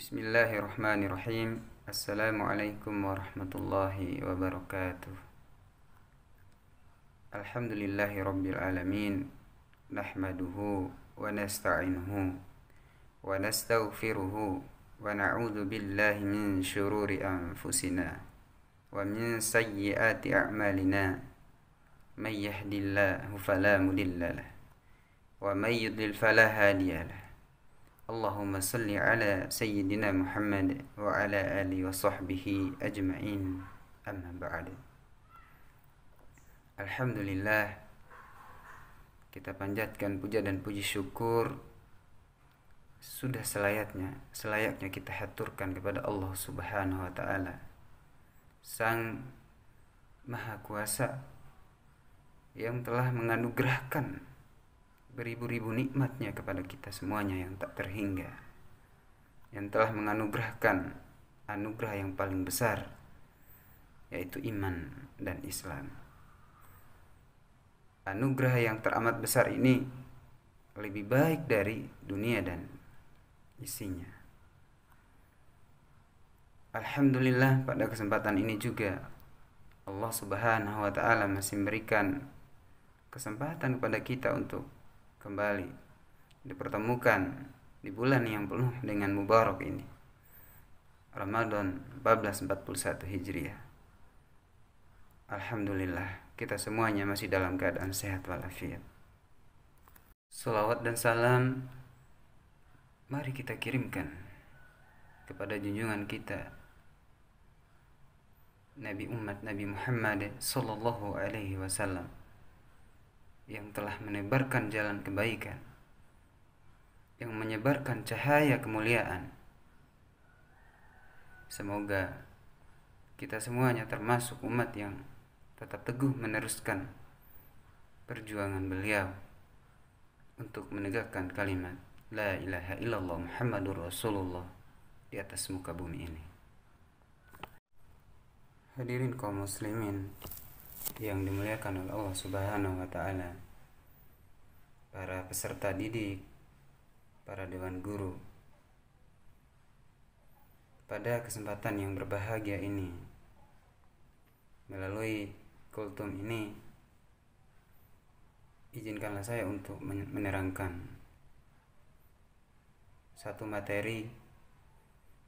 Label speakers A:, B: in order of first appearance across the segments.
A: Bismillahirrahmanirrahim. Assalamualaikum warahmatullahi wabarakatuh. Alhamdulillahi rabbil alamin. Nahmaduhu wa nasta'inuhu wa nastaghfiruhu wa na'udzu billahi min syururi anfusina wa min sayyiati a'malina. May yahdihillahu fala mudilla lahu wa may yudlil fala hadiya lahu. Allahumma salli ala sayyidina Muhammad wa ala alihi wa sahbihi ajma'in. Amma ba'd. Alhamdulillah, kita panjatkan puja dan puji syukur sudah selayaknya kita haturkan kepada Allah Subhanahu wa taala, Sang Maha Kuasa yang telah menganugerahkan beribu-ribu nikmatnya kepada kita semuanya yang tak terhingga, yang telah menganugerahkan anugerah yang paling besar, yaitu iman dan Islam. Anugerah yang teramat besar ini lebih baik dari dunia dan isinya. Alhamdulillah, pada kesempatan ini juga Allah Subhanahu wa taala masih memberikan kesempatan kepada kita untuk kembali dipertemukan di bulan yang penuh dengan mubarak ini, Ramadan 1441 Hijriah. Alhamdulillah, kita semuanya masih dalam keadaan sehat walafiat. Salawat dan salam mari kita kirimkan kepada junjungan kita, Nabi umat Nabi Muhammad sallallahu alaihi wasallam, yang telah menebarkan jalan kebaikan, yang menyebarkan cahaya kemuliaan. Semoga kita semuanya termasuk umat yang tetap teguh meneruskan perjuangan beliau untuk menegakkan kalimat La ilaha illallah Muhammadur Rasulullah di atas muka bumi ini. Hadirin kaum muslimin yang dimuliakan oleh Allah Subhanahu wa taala, para peserta didik, para dewan guru, pada kesempatan yang berbahagia ini, melalui kultum ini, izinkanlah saya untuk menerangkan satu materi,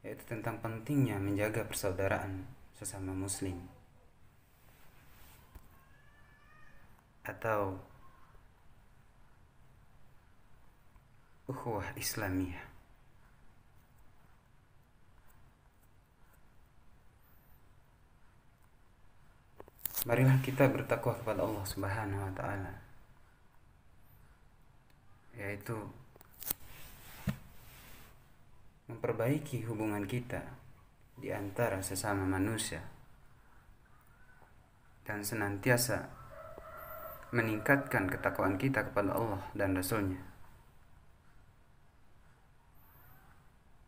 A: yaitu tentang pentingnya menjaga persaudaraan sesama muslim, atau ukhuwah Islamiyah. Marilah kita bertakwa kepada Allah Subhanahu wa taala, yaitu memperbaiki hubungan kita di antara sesama manusia dan senantiasa meningkatkan ketakwaan kita kepada Allah dan Rasul-Nya.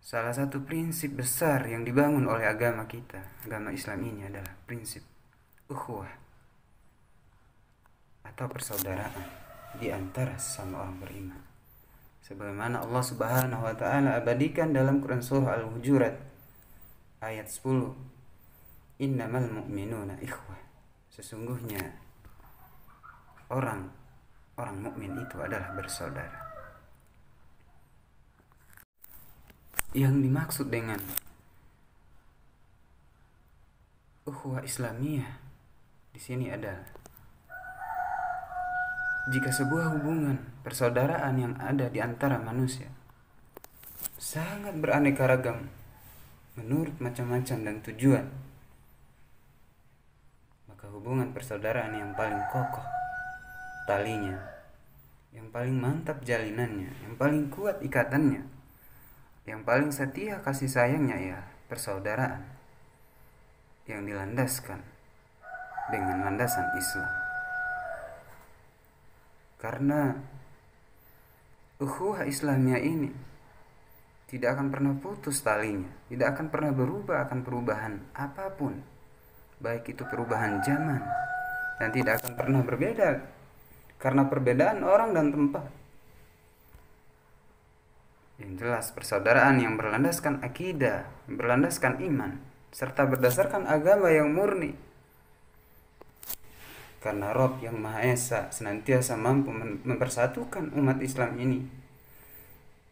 A: Salah satu prinsip besar yang dibangun oleh agama kita, agama Islam ini, adalah prinsip ukhuwah atau persaudaraan di antara sesama orang beriman. Sebagaimana Allah Subhanahu wa taala abadikan dalam Quran surah Al-Hujurat ayat 10, Innamal mu'minuna ikhwah. Sesungguhnya orang mukmin itu adalah bersaudara. Yang dimaksud dengan ukhuwah Islamiyah di sini adalah jika sebuah hubungan persaudaraan yang ada di antara manusia sangat beraneka ragam menurut macam-macam dan tujuan, maka hubungan persaudaraan yang paling kokoh talinya, yang paling mantap jalinannya, yang paling kuat ikatannya, yang paling setia kasih sayangnya, ya persaudaraan yang dilandaskan dengan landasan Islam. Karena ukhuwah Islamiyah ini tidak akan pernah putus talinya, tidak akan pernah berubah akan perubahan apapun, baik itu perubahan zaman, dan tidak akan pernah berbeda karena perbedaan orang dan tempat. Yang jelas persaudaraan yang berlandaskan akidah, berlandaskan iman, serta berdasarkan agama yang murni. Karena Rob yang Maha Esa senantiasa mampu mempersatukan umat Islam ini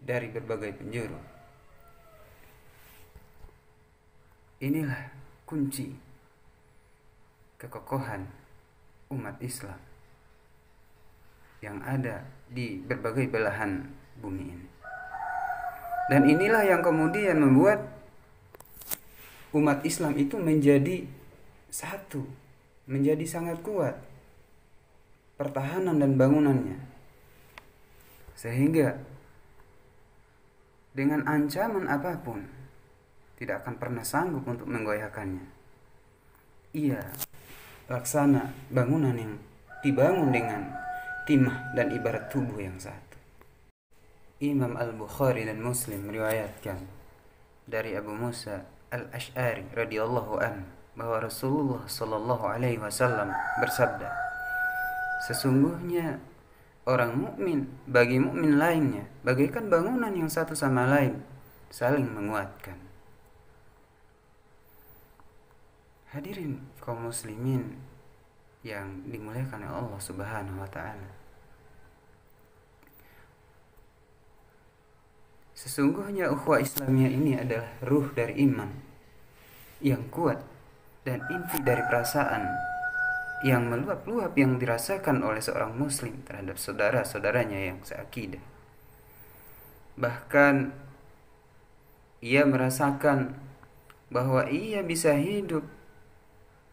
A: dari berbagai penjuru. Inilah kunci kekokohan umat Islam yang ada di berbagai belahan bumi ini. Dan inilah yang kemudian membuat umat Islam itu menjadi satu, menjadi sangat kuat pertahanan dan bangunannya, sehingga dengan ancaman apapun tidak akan pernah sanggup untuk menggoyahkannya. Ia laksana bangunan yang dibangun dengan timah dan ibarat tubuh yang satu. Imam Al-Bukhari dan Muslim meriwayatkan dari Abu Musa Al-Asy'ari radhiyallahu anhu bahwa Rasulullah sallallahu alaihi wasallam bersabda, sesungguhnya orang mukmin bagi mukmin lainnya bagaikan bangunan yang satu sama lain saling menguatkan. Hadirin kaum muslimin yang dimuliakan oleh Allah Subhanahu wa taala. Sesungguhnya ukhuwah Islamiyah ini adalah ruh dari iman yang kuat dan inti dari perasaan yang meluap-luap yang dirasakan oleh seorang muslim terhadap saudara-saudaranya yang seakidah. Bahkan ia merasakan bahwa ia bisa hidup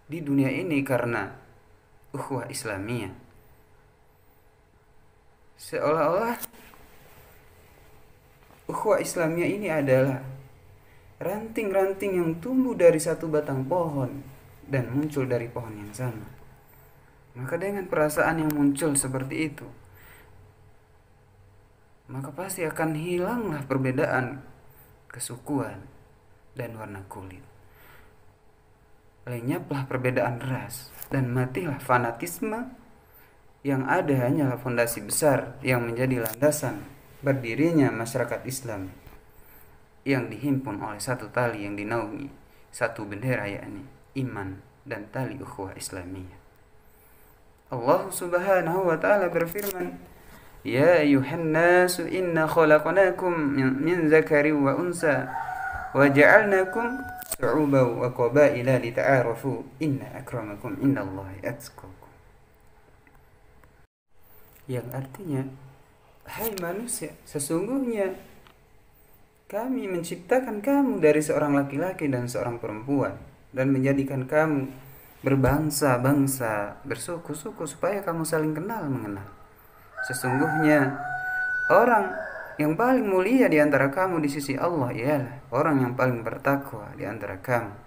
A: di dunia ini karena ukhuwah Islamiyah. Seolah-olah ukhuwah Islamiyah ini adalah ranting-ranting yang tumbuh dari satu batang pohon dan muncul dari pohon yang sama. Maka dengan perasaan yang muncul seperti itu, maka pasti akan hilanglah perbedaan kesukuan dan warna kulit. Lenyaplah perbedaan ras dan matilah fanatisme. Yang ada hanyalah fondasi besar yang menjadi landasan berdirinya masyarakat Islam yang dihimpun oleh satu tali yang dinaungi satu bendera, yakni iman dan tali ukhuwah Islamiyah. Allah Subhanahu wa taala berfirman, ya ayuhan nasu inna khalaqnakum min zakarin wa unsa wa ja'alnakum syu'uban wa qabaila lita'arafu inna akramakum indallahi atqakum. Yang artinya, hai manusia, sesungguhnya kami menciptakan kamu dari seorang laki-laki dan seorang perempuan dan menjadikan kamu berbangsa-bangsa, bersuku-suku supaya kamu saling kenal mengenal. Sesungguhnya orang yang paling mulia di antara kamu di sisi Allah ialah orang yang paling bertakwa di antara kamu.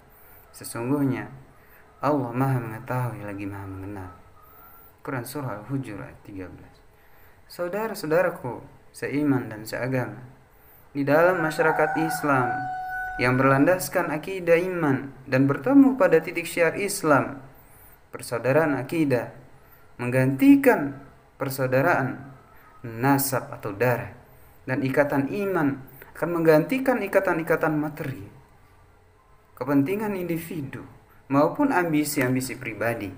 A: Sesungguhnya Allah Maha mengetahui lagi Maha mengenal. Quran Surah Al-Hujurat 13. Saudara-saudaraku seiman dan seagama, di dalam masyarakat Islam yang berlandaskan akidah iman dan bertemu pada titik syiar Islam, persaudaraan akidah menggantikan persaudaraan nasab atau darah, dan ikatan iman akan menggantikan ikatan-ikatan materi, kepentingan individu maupun ambisi-ambisi pribadi.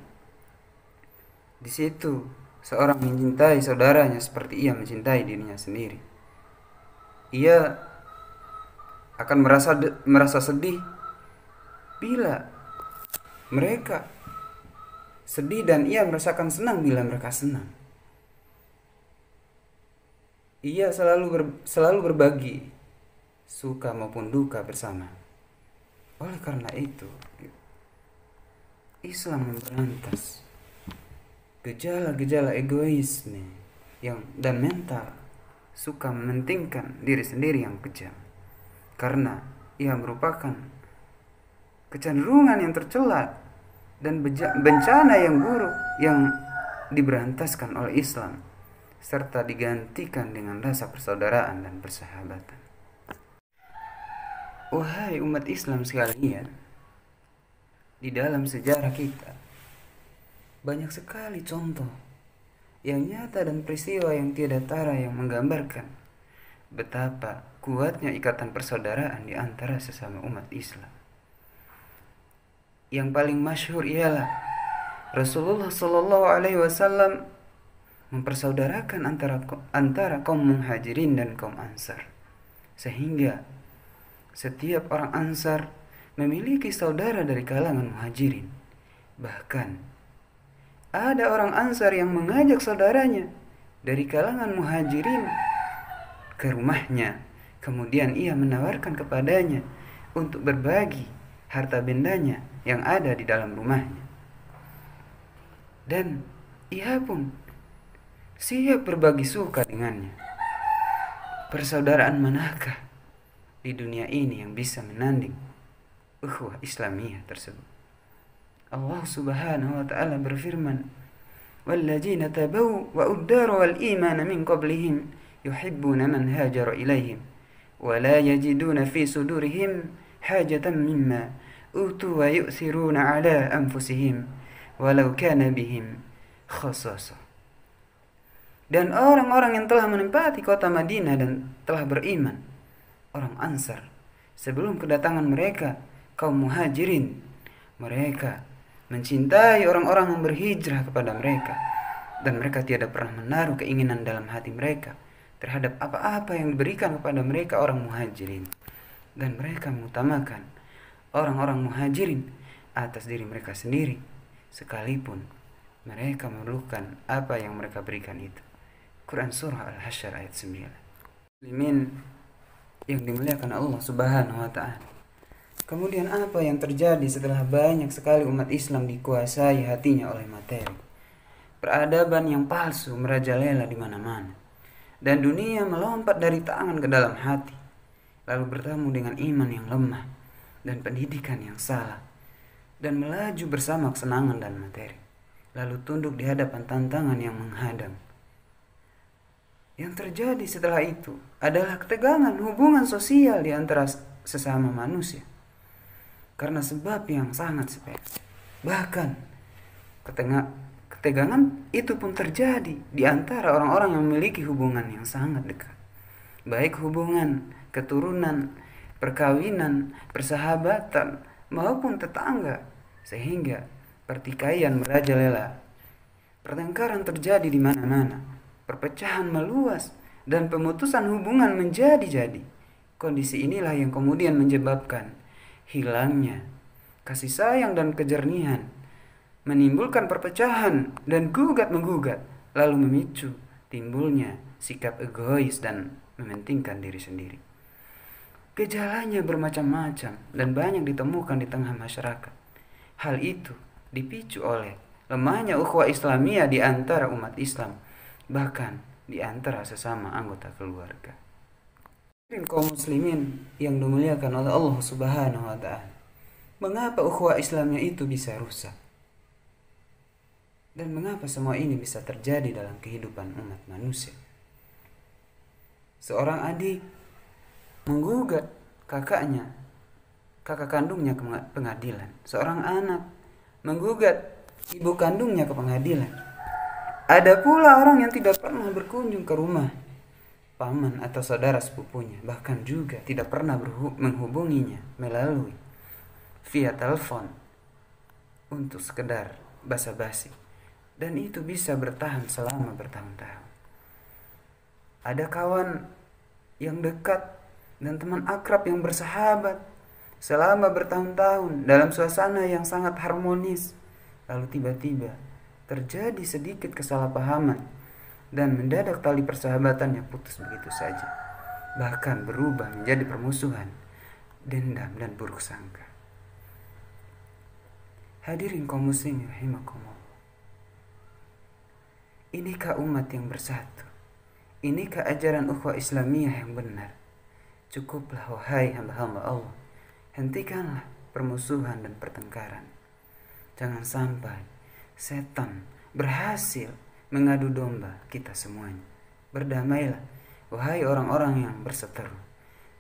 A: Di situ seorang mencintai saudaranya seperti ia mencintai dirinya sendiri. Ia akan merasa sedih bila mereka sedih dan ia merasakan senang bila mereka senang. Ia selalu berbagi suka maupun duka bersama. Oleh karena itu, Islam memberantas gejala-gejala egoisme dan mental suka mementingkan diri sendiri yang kejam, karena ia merupakan kecenderungan yang tercela dan bencana yang buruk yang diberantaskan oleh Islam serta digantikan dengan rasa persaudaraan dan persahabatan. Wahai umat Islam sekalian, di dalam sejarah kita banyak sekali contoh yang nyata dan peristiwa yang tiada tara yang menggambarkan betapa kuatnya ikatan persaudaraan di antara sesama umat Islam. Yang paling masyhur ialah Rasulullah Shallallahu Alaihi Wasallam mempersaudarakan antara kaum muhajirin dan kaum ansar, sehingga setiap orang ansar memiliki saudara dari kalangan muhajirin. Bahkan ada orang ansar yang mengajak saudaranya dari kalangan muhajirin ke rumahnya, kemudian ia menawarkan kepadanya untuk berbagi harta bendanya yang ada di dalam rumahnya, dan ia pun siap berbagi suka dengannya. Persaudaraan manakah di dunia ini yang bisa menanding ukhuwah Islamiyah tersebut? Allah Subhanahu wa taala berfirman, "Walladzina tabawu wa uddaru wal imana min qablihim yuhibbuna man hajara ilaihim wa la yajiduna fi sudurihim hajatan mimma utu wa yu'thiruna ala anfusihim walau kana bihim khasasah." Dan orang-orang yang telah menempati kota Madinah dan telah beriman, orang Ansar, sebelum kedatangan mereka, kaum muhajirin, mereka mencintai orang-orang yang berhijrah kepada mereka, dan mereka tidak pernah menaruh keinginan dalam hati mereka terhadap apa-apa yang diberikan kepada mereka orang muhajirin, dan mereka mengutamakan orang-orang muhajirin atas diri mereka sendiri, sekalipun mereka memerlukan apa yang mereka berikan itu. Quran Surah Al-Hasyr ayat 9. Muslimin yang dimuliakan Allah Subhanahu wa ta'ala. Kemudian apa yang terjadi setelah banyak sekali umat Islam dikuasai hatinya oleh materi? Peradaban yang palsu merajalela di mana-mana, dan dunia melompat dari tangan ke dalam hati, lalu bertemu dengan iman yang lemah dan pendidikan yang salah, dan melaju bersama kesenangan dan materi, lalu tunduk di hadapan tantangan yang menghadang. Yang terjadi setelah itu adalah ketegangan hubungan sosial di antara sesama manusia, karena sebab yang sangat sepele. Bahkan ketegangan itu pun terjadi di antara orang-orang yang memiliki hubungan yang sangat dekat, baik hubungan keturunan, perkawinan, persahabatan, maupun tetangga, sehingga pertikaian merajalela. Pertengkaran terjadi di mana-mana, perpecahan meluas, dan pemutusan hubungan menjadi-jadi. Kondisi inilah yang kemudian menyebabkan hilangnya kasih sayang dan kejernihan, menimbulkan perpecahan dan gugat-menggugat, lalu memicu timbulnya sikap egois dan mementingkan diri sendiri. Gejalanya bermacam-macam dan banyak ditemukan di tengah masyarakat. Hal itu dipicu oleh lemahnya ukhuwah Islamiyah di antara umat Islam, bahkan di antara sesama anggota keluarga. Kaum muslimin yang dimuliakan oleh Allah Subhanahu wa ta'ala, mengapa ukhuwah Islamiyah itu bisa rusak? Dan mengapa semua ini bisa terjadi dalam kehidupan umat manusia? Seorang adik menggugat kakak kandungnya ke pengadilan. Seorang anak menggugat ibu kandungnya ke pengadilan. Ada pula orang yang tidak pernah berkunjung ke rumah paman atau saudara sepupunya, bahkan juga tidak pernah menghubunginya melalui via telepon untuk sekedar basa-basi, dan itu bisa bertahan selama bertahun-tahun. Ada kawan yang dekat dan teman akrab yang bersahabat selama bertahun-tahun dalam suasana yang sangat harmonis, lalu tiba-tiba terjadi sedikit kesalahpahaman dan mendadak tali persahabatannya putus begitu saja, bahkan berubah menjadi permusuhan, dendam, dan buruk sangka. Hadirin kaum muslimin rahimakumullah, inikah umat yang bersatu? Inikah ajaran ukhuwah Islamiyah yang benar? Cukuplah wahai hamba-hamba Allah, hentikanlah permusuhan dan pertengkaran. Jangan sampai setan berhasil mengadu domba kita semuanya. Berdamailah wahai orang-orang yang berseteru.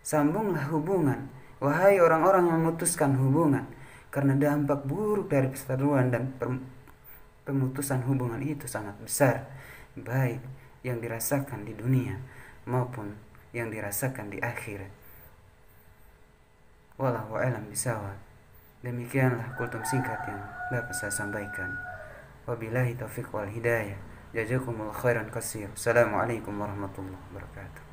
A: Sambunglah hubungan wahai orang-orang yang memutuskan hubungan, karena dampak buruk dari perseteruan dan pemutusan hubungan itu sangat besar, baik yang dirasakan di dunia maupun yang dirasakan di akhirat. Wallahu a'lam bishawab. Demikianlah kultum singkat yang dapat saya sampaikan. Wabillahi taufiq wal hidayah. Jazakumullah khairan katsir. Assalamualaikum warahmatullahi wabarakatuh.